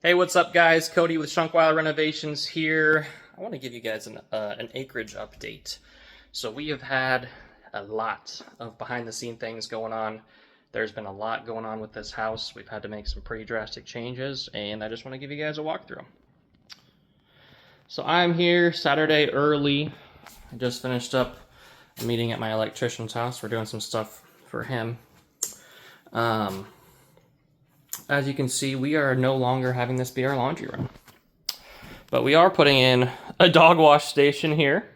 Hey, what's up, guys? Cody with Shunkwiler Renovations here. I want to give you guys an Acreage update. So we have had a lot of behind-the-scene things going on. There's been a lot going on with this house. We've had to make some pretty drastic changes, and I just want to give you guys a walkthrough. So I'm here Saturday early. I just finished up a meeting at my electrician's house. We're doing some stuff for him. As you can see, we are no longer having this be our laundry room. But we are putting in a dog wash station here.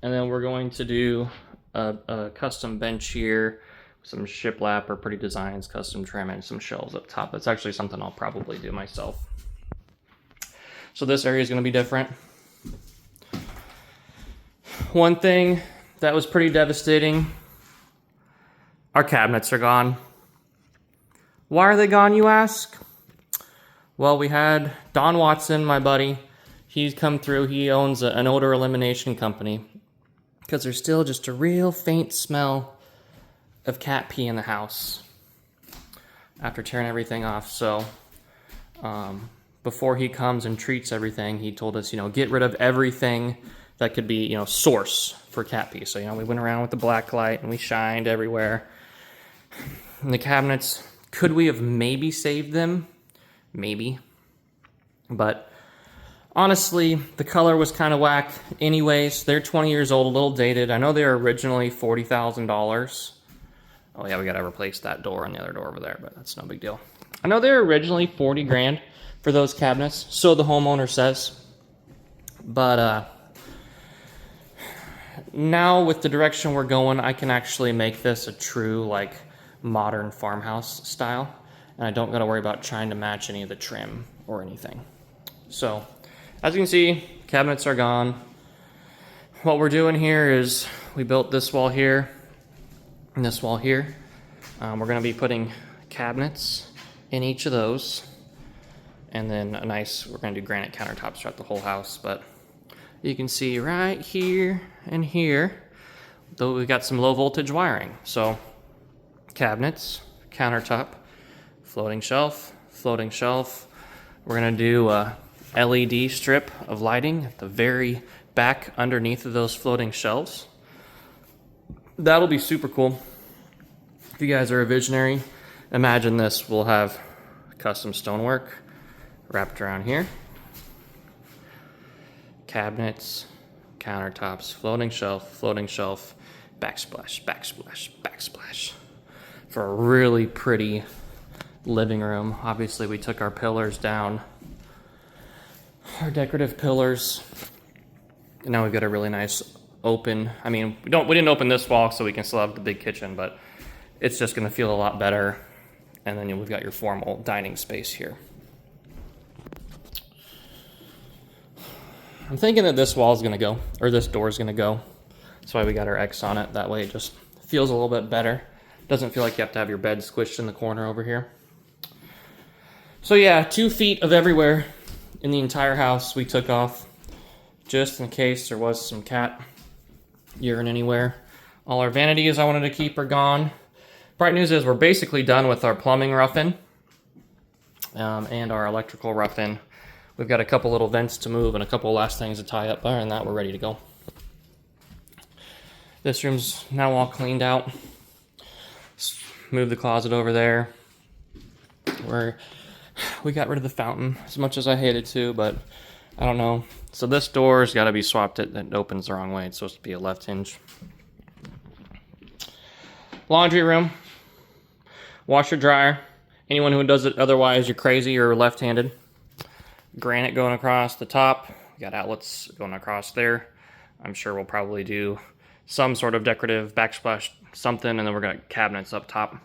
And then we're going to do a custom bench here, some shiplap or pretty designs, custom trim, and some shelves up top. That's actually something I'll probably do myself. So this area is going to be different. One thing that was pretty devastating, our cabinets are gone. Why are they gone, you ask? Well, we had Don Watson, my buddy. He's come through. He owns an odor elimination company because there's still just a real faint smell of cat pee in the house after tearing everything off. So before he comes and treats everything, he told us, get rid of everything that could be, source for cat pee. So, we went around with the black light and we shined everywhere. And the cabinets, could we have maybe saved them? Maybe. But honestly, the color was kind of whack. Anyways, they're 20 years old, a little dated. I know they were originally $40,000. Oh yeah, we gotta replace that door and the other door over there, but that's no big deal. I know they were originally 40 grand for those cabinets, so the homeowner says. But now with the direction we're going, I can actually make this a true, modern farmhouse style, and I don't got to worry about trying to match any of the trim or anything. So as you can see, cabinets are gone. What we're doing here is we built this wall here and this wall here. We're going to be putting cabinets in each of those, and then we're going to do granite countertops throughout the whole house. But you can see right here and here, though, we got some low voltage wiring. So cabinets, countertop, floating shelf. We're gonna do a LED strip of lighting at the very back underneath of those floating shelves. That'll be super cool. If you guys are a visionary, imagine this. We'll have custom stonework wrapped around here. Cabinets, countertops, floating shelf, backsplash, backsplash, backsplash. For a really pretty living room. Obviously, we took our pillars down, our decorative pillars, and now we've got a really nice open. I mean, we didn't open this wall, so we can still have the big kitchen, but it's just going to feel a lot better. And then we've got your formal dining space here. I'm thinking that this wall is going to go, or this door is going to go. That's why we got our X on it. That way, it just feels a little bit better. Doesn't feel like you have to have your bed squished in the corner over here. So yeah, 2 feet of everywhere in the entire house we took off, just in case there was some cat urine anywhere. All our vanities I wanted to keep are gone. Bright news is we're basically done with our plumbing rough-in and our electrical rough-in. We've got a couple little vents to move and a couple last things to tie up. Other than that, we're ready to go. This room's now all cleaned out. Move the closet over there. We got rid of the fountain as much as I hated to, but I don't know. So this door's got to be swapped. It opens the wrong way. It's supposed to be a left hinge. Laundry room. Washer dryer. Anyone who does it otherwise, you're crazy or left-handed. Granite going across the top. We got outlets going across there. I'm sure we'll probably do some sort of decorative backsplash something, and then we're got cabinets up top.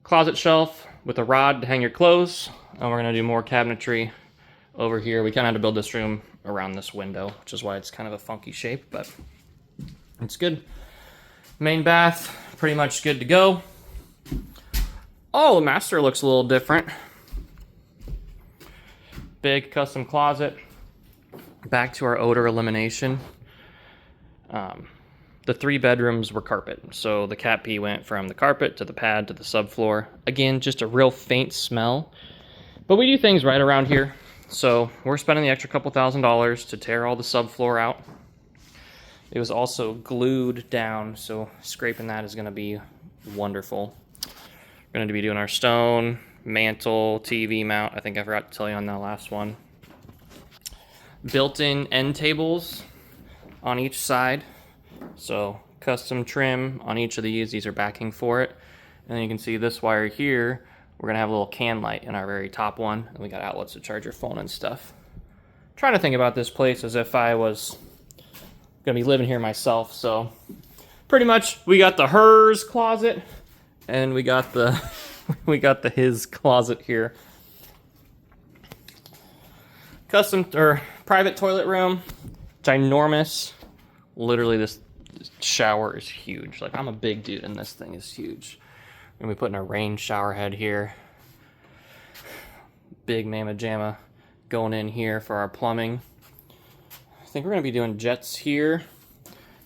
Closet shelf with a rod to hang your clothes, and we're gonna do more cabinetry over here. We kind of had to build this room around this window, which is why it's kind of a funky shape, but it's good. Main bath, pretty much good to go. Oh, the master looks a little different. Big custom closet. Back to our odor elimination. the 3 bedrooms were carpet. So the cat pee went from the carpet to the pad to the subfloor. Again, just a real faint smell. But we do things right around here. So we're spending the extra couple $1,000s to tear all the subfloor out. It was also glued down, so scraping that is going to be wonderful. We're going to be doing our stone, mantle, TV mount. I think I forgot to tell you on that last one. Built-in end tables on each side. So custom trim on each of these. These are backing for it. And then you can see this wire here. We're going to have a little can light in our very top one. And we got outlets to charge your phone and stuff. Trying to think about this place as if I was going to be living here myself. So pretty much we got the hers closet and we got the his closet here. Custom or private toilet room, ginormous. Literally this shower is huge. Like, I'm a big dude and this thing is huge. We're gonna be putting a rain shower head here. Big mamma jamma going in here for our plumbing. I think we're gonna be doing jets here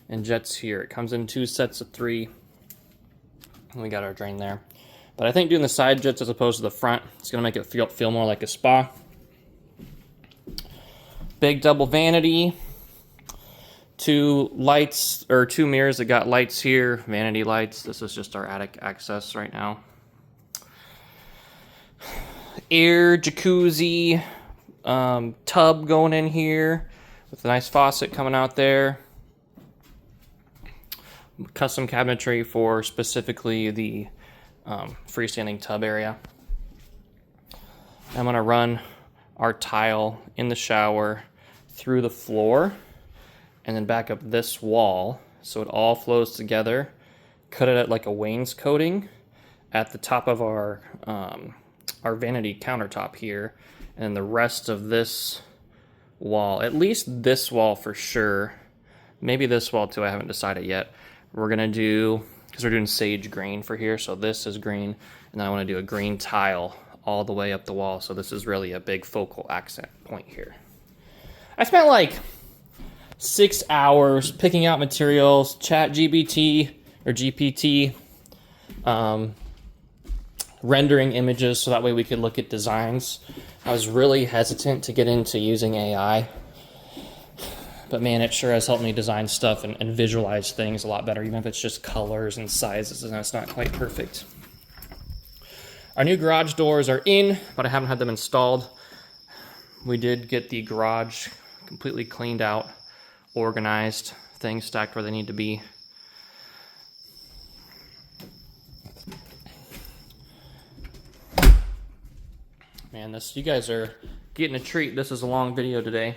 and jets here. It comes in 2 sets of 3. And we got our drain there. But I think doing the side jets as opposed to the front, it's gonna make it feel more like a spa. Big double vanity. 2 lights, or 2 mirrors that got lights here, vanity lights. This is just our attic access right now. Air jacuzzi, tub going in here with a nice faucet coming out there. Custom cabinetry for specifically the freestanding tub area. I'm gonna run our tile in the shower through the floor and then back up this wall so it all flows together. Cut it at like a wainscoting at the top of our vanity countertop here, and the rest of this wall, at least this wall for sure, maybe this wall too, I haven't decided yet. We're gonna do, because we're doing sage green for here, so this is green, and then I want to do a green tile all the way up the wall, so this is really a big focal accent point here. I spent like 6 hours picking out materials, ChatGPT or GPT, rendering images so that way we could look at designs. I was really hesitant to get into using AI, but man, it sure has helped me design stuff and visualize things a lot better, even if it's just colors and sizes and it's not quite perfect. Our new garage doors are in, but I haven't had them installed. We did get the garage completely cleaned out, organized, things stacked where they need to be. Man, you guys are getting a treat. This is a long video today.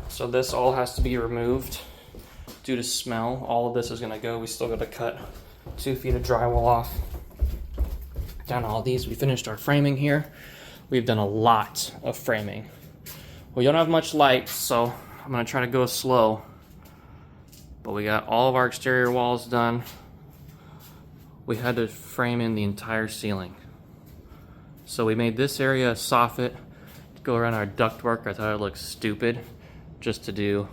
So this all has to be removed due to smell. All of this is gonna go. We still gotta cut 2 feet of drywall off. Down all these, we finished our framing here. We've done a lot of framing. We don't have much light, so I'm gonna try to go slow. But we got all of our exterior walls done. We had to frame in the entire ceiling. So we made this area a soffit to go around our ductwork. I thought it looked stupid just to do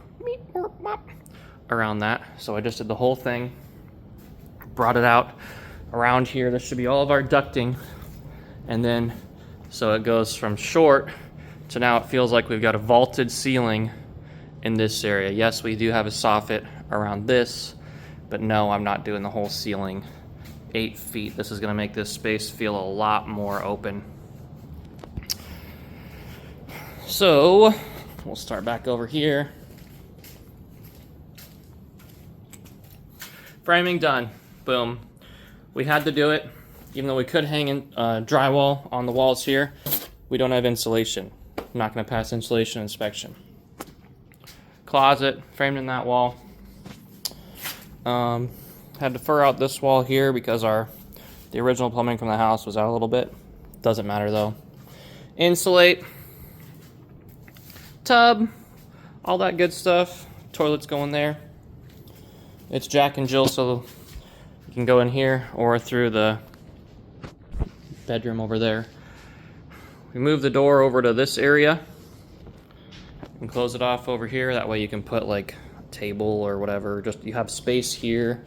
around that. So I just did the whole thing, brought it out around here. This should be all of our ducting. And then, so it goes from short to now it feels like we've got a vaulted ceiling in this area. Yes, we do have a soffit around this, but no, I'm not doing the whole ceiling 8 feet. This is gonna make this space feel a lot more open. So we'll start back over here. Framing done, boom. We had to do it, even though we could hang in drywall on the walls here. We don't have insulation. I'm not gonna pass insulation inspection. Closet, framed in that wall. Had to fur out this wall here because the original plumbing from the house was out a little bit. Doesn't matter though. Insulate. Tub. All that good stuff. Toilet's going there. It's Jack and Jill, so you can go in here or through the bedroom over there. We move the door over to this area and close it off over here. That way you can put like table or whatever. Just you have space here,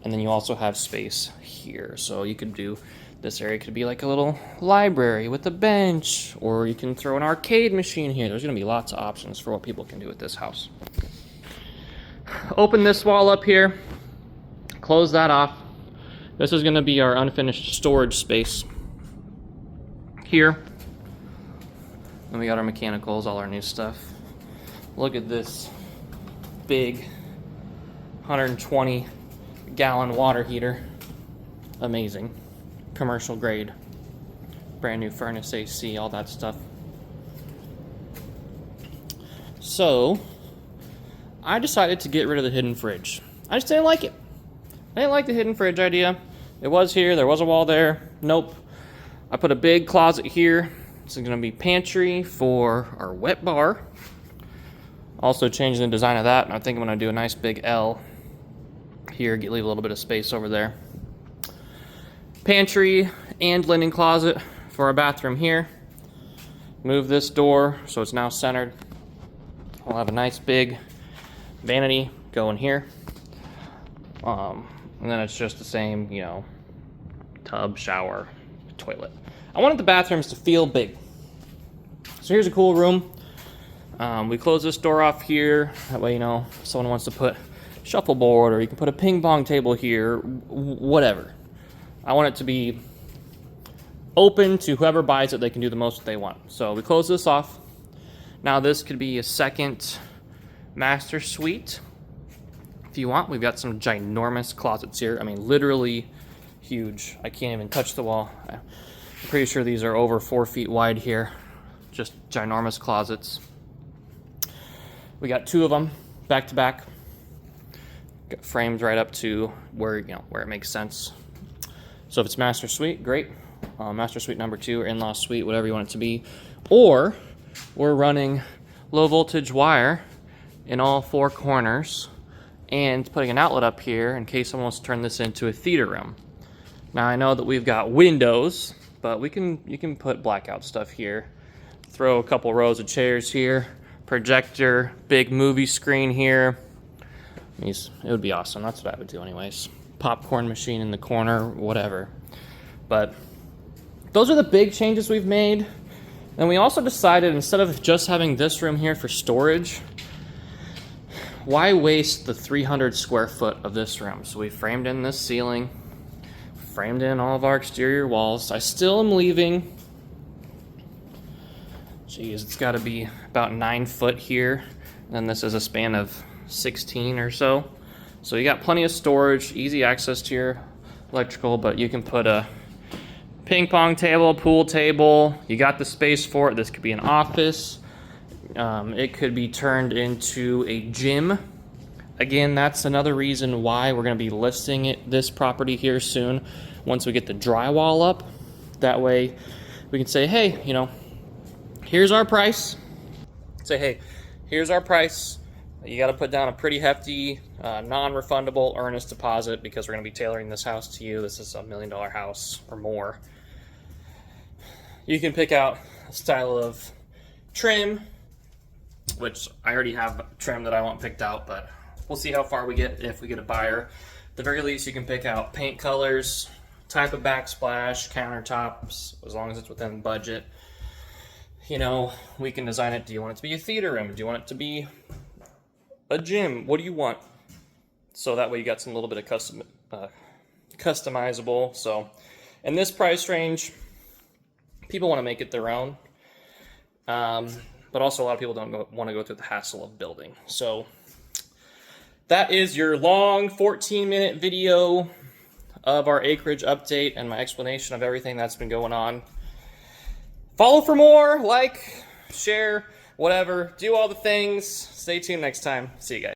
and then you also have space here. So you could do, this area could be like a little library with a bench, or you can throw an arcade machine here. There's gonna be lots of options for what people can do with this house. Open this wall up here, close that off. This is gonna be our unfinished storage space here. Then we got our mechanicals, all our new stuff. Look at this big 120 gallon water heater. Amazing. Commercial grade. Brand new furnace, AC, all that stuff. So, I decided to get rid of the hidden fridge. I just didn't like it. I didn't like the hidden fridge idea. It was here, there was a wall there. Nope. I put a big closet here. This is gonna be pantry for our wet bar. Also changing the design of that, and I think I'm gonna do a nice big L here, leave a little bit of space over there. Pantry and linen closet for our bathroom here. Move this door so it's now centered. We'll have a nice big vanity going here. And then it's just the same, you know, tub, shower, toilet. I wanted the bathrooms to feel big. So here's a cool room. We close this door off here. That way, you know, if someone wants to put shuffleboard, or you can put a ping pong table here, whatever. I want it to be open to whoever buys it. They can do the most that they want. So we close this off. Now this could be a second master suite. If you want, we've got some ginormous closets here. I mean, literally huge. I can't even touch the wall. I'm pretty sure these are over 4 feet wide here. Just ginormous closets. We got 2 of them back to back. Got framed right up to where, you know, where it makes sense. So if it's master suite, great. Master suite number 2 or in-law suite, whatever you want it to be. Or we're running low voltage wire in all 4 corners and putting an outlet up here in case someone wants to turn this into a theater room. Now I know that we've got windows, but you can put blackout stuff here. Throw a couple rows of chairs here, projector, big movie screen here. It would be awesome. That's what I would do anyways. Popcorn machine in the corner, whatever. But those are the big changes we've made. And we also decided, instead of just having this room here for storage, why waste the 300 square foot of this room? So we framed in this ceiling, framed in all of our exterior walls. I still am leaving, geez, it's got to be about 9 foot here. And then this is a span of 16 or so. So you got plenty of storage, easy access to your electrical, but you can put a ping pong table, pool table. You got the space for it. This could be an office. It could be turned into a gym. Again, that's another reason why we're going to be listing this property here soon once we get the drywall up. That way we can say, hey, you know, here's our price. Say, hey, here's our price. You got to put down a pretty hefty, non-refundable earnest deposit because we're going to be tailoring this house to you. This is $1 million house or more. You can pick out a style of trim, which I already have trim that I want picked out, but we'll see how far we get if we get a buyer. At the very least, you can pick out paint colors, type of backsplash, countertops, as long as it's within budget. You know, we can design it. Do you want it to be a theater room? Do you want it to be a gym? What do you want? So that way you got some little bit of customizable. So in this price range, people want to make it their own. But also a lot of people don't want to go through the hassle of building. So that is your long 14-minute video of our acreage update and my explanation of everything that's been going on. Follow for more, like, share, whatever. Do all the things. Stay tuned next time. See you guys.